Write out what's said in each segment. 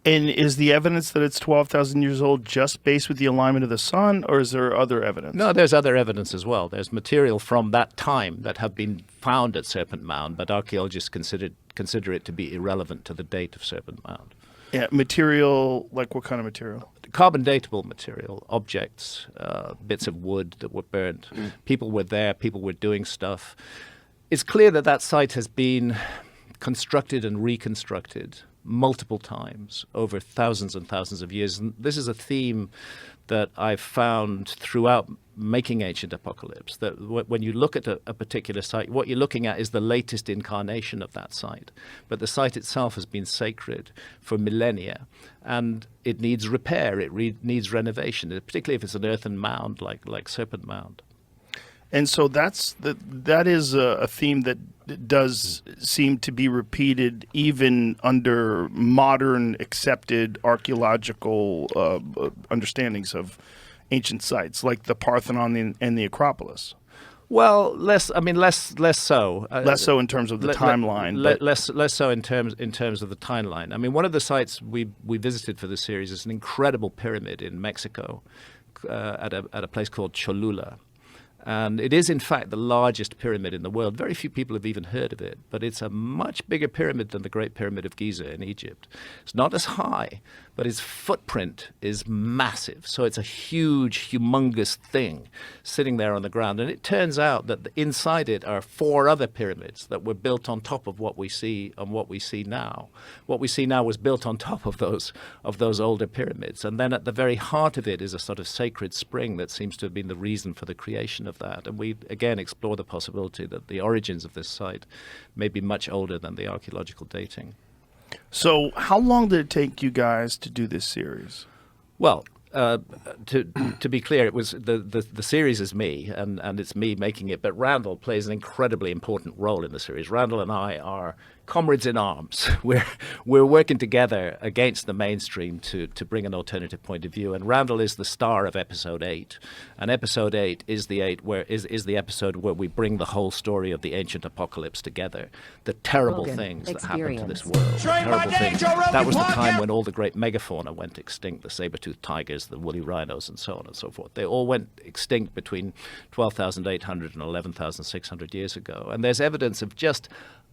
And is the evidence that it's 12,000 years old just based with the alignment of the sun, or is there other evidence? No, there's other evidence as well. There's material from that time that have been found at Serpent Mound, but archaeologists consider it to be irrelevant to the date of Serpent Mound. Yeah, material, like what kind of material? Carbon datable material, objects, bits of wood that were burnt. People were there, people were doing stuff. It's clear that that site has been constructed and reconstructed multiple times over thousands and thousands of years. And this is a theme that I've found throughout making Ancient Apocalypse, that when you look at a particular site, what you're looking at is the latest incarnation of that site. But the site itself has been sacred for millennia, and it needs repair, it needs renovation, particularly if it's an earthen mound like Serpent Mound. And so that is a theme that does seem to be repeated even under modern accepted archaeological understandings of ancient sites, like the Parthenon and the Acropolis. Well, less so. Less so in terms of the timeline. Less so in terms of the timeline. I mean, one of the sites we visited for this series is an incredible pyramid in Mexico, at a place called Cholula. And it is, in fact, the largest pyramid in the world. Very few people have even heard of it, but it's a much bigger pyramid than the Great Pyramid of Giza in Egypt. It's not as high, but its footprint is massive. So it's a huge, humongous thing sitting there on the ground. And it turns out that inside it are 4 other pyramids that were built on top of what we see and what we see now. What we see now was built on top of those older pyramids. And then at the very heart of it is a sort of sacred spring that seems to have been the reason for the creation of that. And we again explore the possibility that the origins of this site may be much older than the archaeological dating. So how long did it take you guys to do this series? Well, to be clear, it was the series is me, and it's me making it, but Randall plays an incredibly important role in the series. Randall and I are comrades in arms. We're working together against the mainstream to bring an alternative point of view. And Randall is the star of episode 8, and episode 8 is the episode where we bring the whole story of the ancient apocalypse together. The terrible Rogan things that experience. happened to this world. Terrible things. That was the time when all the great megafauna went extinct, the saber-toothed tigers, the woolly rhinos, and so on and so forth. They all went extinct between 12,800 and 11,600 years ago. And there's evidence of just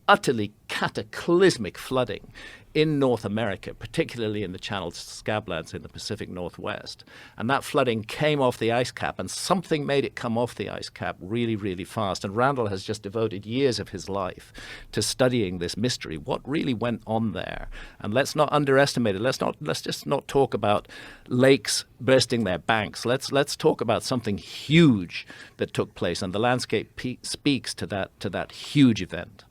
utterly cataclysmic flooding in North America, particularly in the Channel Scablands in the Pacific Northwest. And that flooding came off the ice cap, and something made it come off the ice cap really, really fast. And Randall has just devoted years of his life to studying this mystery, what really went on there. And let's not underestimate it. Let's just not talk about lakes bursting their banks. Let's talk about something huge that took place, and the landscape speaks to that huge event.